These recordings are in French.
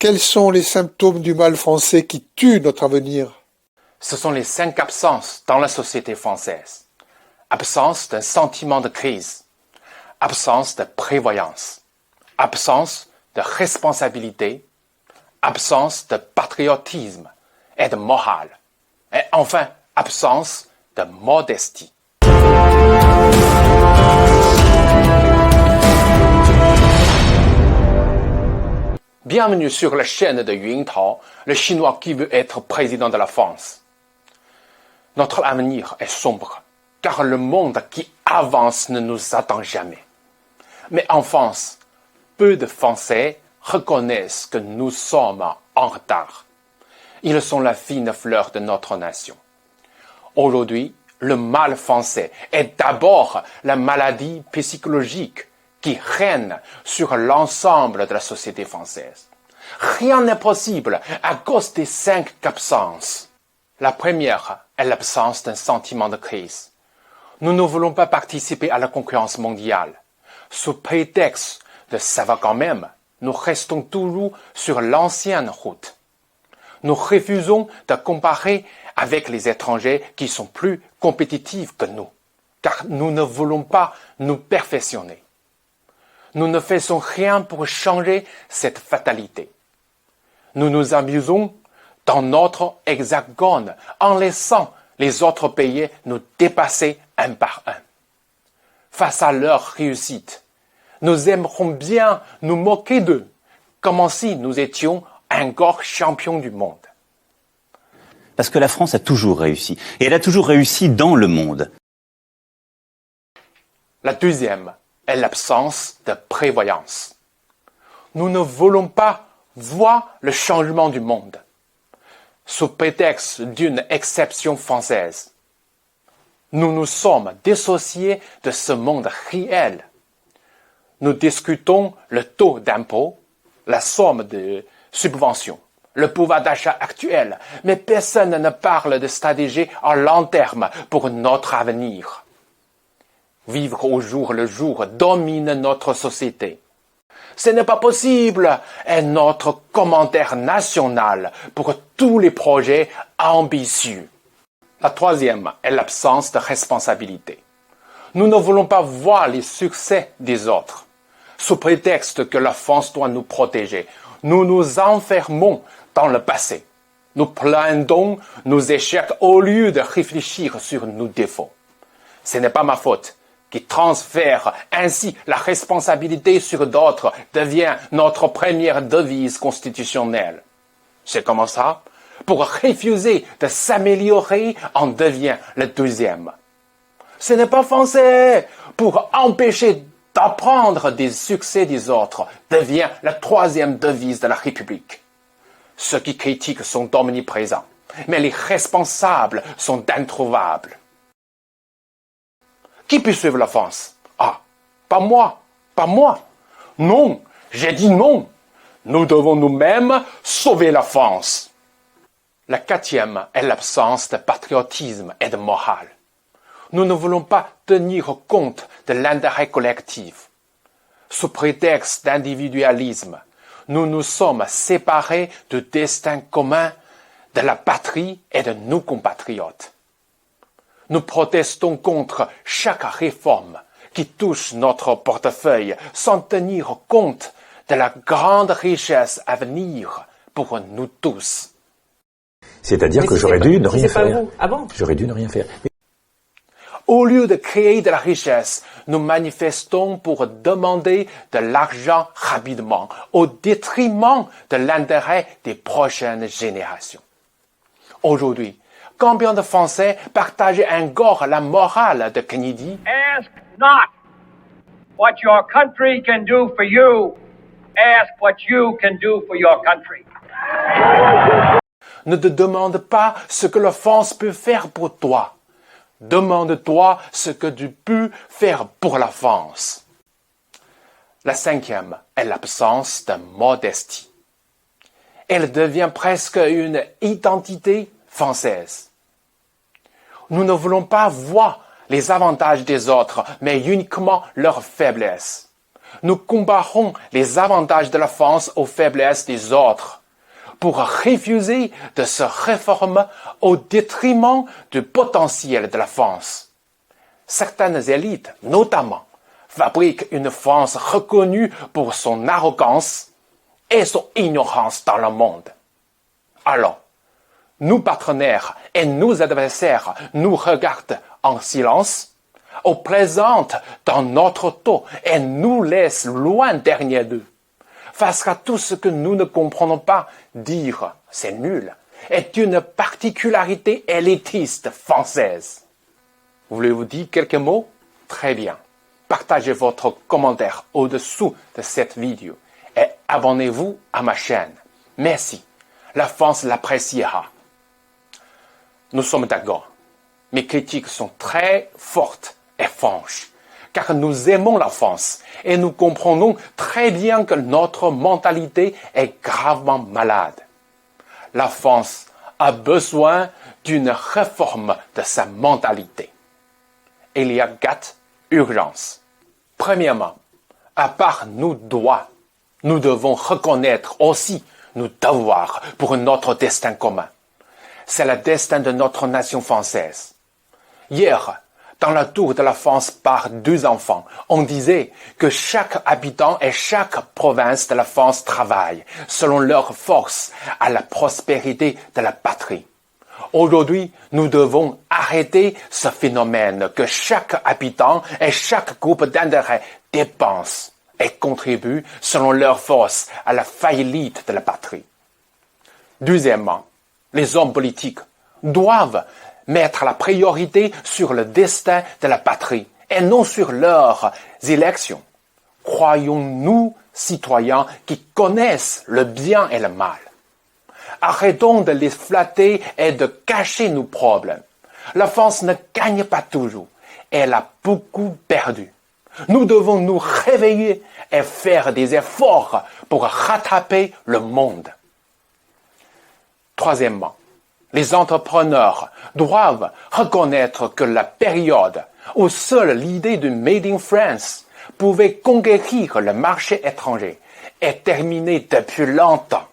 Quels sont les symptômes du mal français qui tuent notre avenir? Ce sont les 5 absences dans la société française. Absence d'un sentiment de crise, absence de prévoyance, absence de responsabilité, absence de patriotisme et de morale, et enfin, absence de modestie. Bienvenue sur la chaîne de Yuntao, le Chinois qui veut être président de la France. Notre avenir est sombre, car le monde qui avance ne nous attend jamais. Mais en France, peu de Français reconnaissent que nous sommes en retard. Ils sont la fine fleur de notre nation. Aujourd'hui, le mal français est d'abord la maladie psychologique qui règne sur l'ensemble de la société française. Rien n'est possible à cause des 5 absences. La première est l'absence d'un sentiment de crise. Nous ne voulons pas participer à la concurrence mondiale. Sous prétexte de ça va quand même, nous restons toujours sur l'ancienne route. Nous refusons de comparer avec les étrangers qui sont plus compétitifs que nous, car nous ne voulons pas nous perfectionner. Nous ne faisons rien pour changer cette fatalité. Nous nous amusons dans notre hexagone en laissant les autres pays nous dépasser un par un. Face à leur réussite, nous aimerons bien nous moquer d'eux, comme si nous étions encore champions du monde. Parce que la France a toujours réussi, et elle a toujours réussi dans le monde. La deuxième est l'absence de prévoyance. Nous ne voulons pas voir le changement du monde, sous prétexte d'une exception française. Nous nous sommes dissociés de ce monde réel. Nous discutons le taux d'impôt, la somme de subventions, le pouvoir d'achat actuel, mais personne ne parle de stratégie à long terme pour notre avenir. Vivre au jour le jour domine notre société. Ce n'est pas possible est notre commentaire national pour tous les projets ambitieux. La troisième est l'absence de responsabilité. Nous ne voulons pas voir les succès des autres. Sous prétexte que la France doit nous protéger, nous nous enfermons dans le passé. Nous plaindons nos échecs au lieu de réfléchir sur nos défauts. Ce n'est pas ma faute qui transfère ainsi la responsabilité sur d'autres devient notre première devise constitutionnelle. C'est comme ça, pour refuser de s'améliorer, en devient le deuxième. Ce n'est pas français, pour empêcher d'apprendre des succès des autres, devient la troisième devise de la République. Ceux qui critiquent sont omniprésents, mais les responsables sont introuvables. Qui peut suivre la France? Ah, pas moi, pas moi. Non, j'ai dit non. Nous devons nous-mêmes sauver la France. La quatrième est l'absence de patriotisme et de morale. Nous ne voulons pas tenir compte de l'intérêt collectif. Sous prétexte d'individualisme, nous nous sommes séparés du destin commun de la patrie et de nos compatriotes. Nous protestons contre chaque réforme qui touche notre portefeuille sans tenir compte de la grande richesse à venir pour nous tous. C'est-à-dire que j'aurais dû ne rien faire. Ah bon? J'aurais dû ne rien faire. Au lieu de créer de la richesse, nous manifestons pour demander de l'argent rapidement, au détriment de l'intérêt des prochaines générations. Aujourd'hui, combien de Français partagent encore la morale de Kennedy? Ask not what your country can do for you. Ask what you can do for your country. Ne te demande pas ce que la France peut faire pour toi. Demande-toi ce que tu peux faire pour la France. La cinquième est l'absence de modestie. Elle devient presque une identité française. Nous ne voulons pas voir les avantages des autres, mais uniquement leurs faiblesses. Nous comparons les avantages de la France aux faiblesses des autres pour refuser de se réformer au détriment du potentiel de la France. Certaines élites, notamment, fabriquent une France reconnue pour son arrogance et son ignorance dans le monde. Alors, nos partenaires et nos adversaires nous regardent en silence, ou plaisantent dans notre dos et nous laissent loin derrière d'eux. Face à tout ce que nous ne comprenons pas, dire « c'est nul » est une particularité élitiste française. Voulez-vous dire quelques mots? Très bien. Partagez votre commentaire au-dessous de cette vidéo et abonnez-vous à ma chaîne. Merci. La France l'appréciera. Nous sommes d'accord. Mes critiques sont très fortes et franches, car nous aimons la France et nous comprenons très bien que notre mentalité est gravement malade. La France a besoin d'une réforme de sa mentalité. Il y a 4 urgences. Premièrement, à part nos droits, nous devons reconnaître aussi nos devoirs pour notre destin commun. C'est le destin de notre nation française. Hier, dans la tour de la France par 2 enfants, on disait que chaque habitant et chaque province de la France travaille selon leur force à la prospérité de la patrie. Aujourd'hui, nous devons arrêter ce phénomène que chaque habitant et chaque groupe d'intérêts dépensent et contribuent selon leur force à la faillite de la patrie. Deuxièmement, les hommes politiques doivent mettre la priorité sur le destin de la patrie et non sur leurs élections. Croyons-nous, citoyens, qui connaissent le bien et le mal. Arrêtons de les flatter et de cacher nos problèmes. La France ne gagne pas toujours. Elle a beaucoup perdu. Nous devons nous réveiller et faire des efforts pour rattraper le monde. Troisièmement, les entrepreneurs doivent reconnaître que la période où seule l'idée du Made in France pouvait conquérir le marché étranger est terminée depuis longtemps.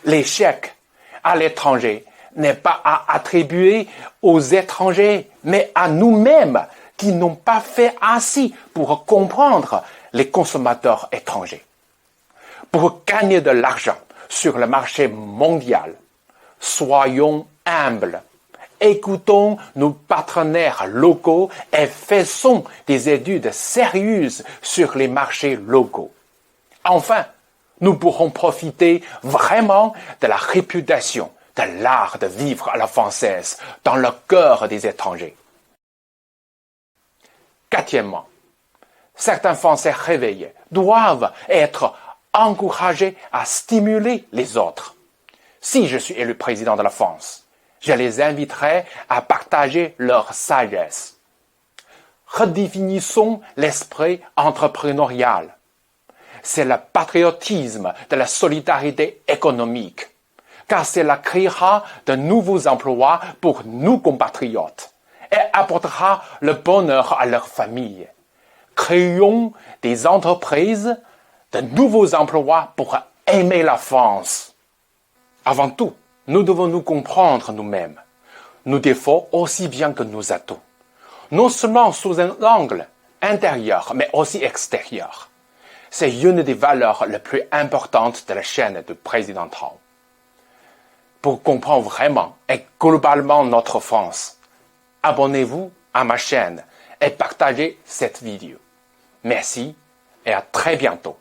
L'échec à l'étranger n'est pas à attribuer aux étrangers, mais à nous-mêmes qui n'ont pas fait assez pour comprendre les consommateurs étrangers. Pour gagner de l'argent sur le marché mondial, soyons humbles, écoutons nos partenaires locaux et faisons des études sérieuses sur les marchés locaux. Enfin, nous pourrons profiter vraiment de la réputation de l'art de vivre à la française dans le cœur des étrangers. Quatrièmement, certains Français réveillés doivent être encouragés à stimuler les autres. Si je suis élu président de la France, je les inviterai à partager leur sagesse. Redéfinissons l'esprit entrepreneurial. C'est le patriotisme de la solidarité économique, car cela créera de nouveaux emplois pour nos compatriotes et apportera le bonheur à leurs familles. Créons des entreprises, de nouveaux emplois pour aimer la France. Avant tout, nous devons nous comprendre nous-mêmes, nos défauts aussi bien que nos atouts, non seulement sous un angle intérieur, mais aussi extérieur. C'est une des valeurs les plus importantes de la chaîne du président Trump. Pour comprendre vraiment et globalement notre France, abonnez-vous à ma chaîne et partagez cette vidéo. Merci et à très bientôt.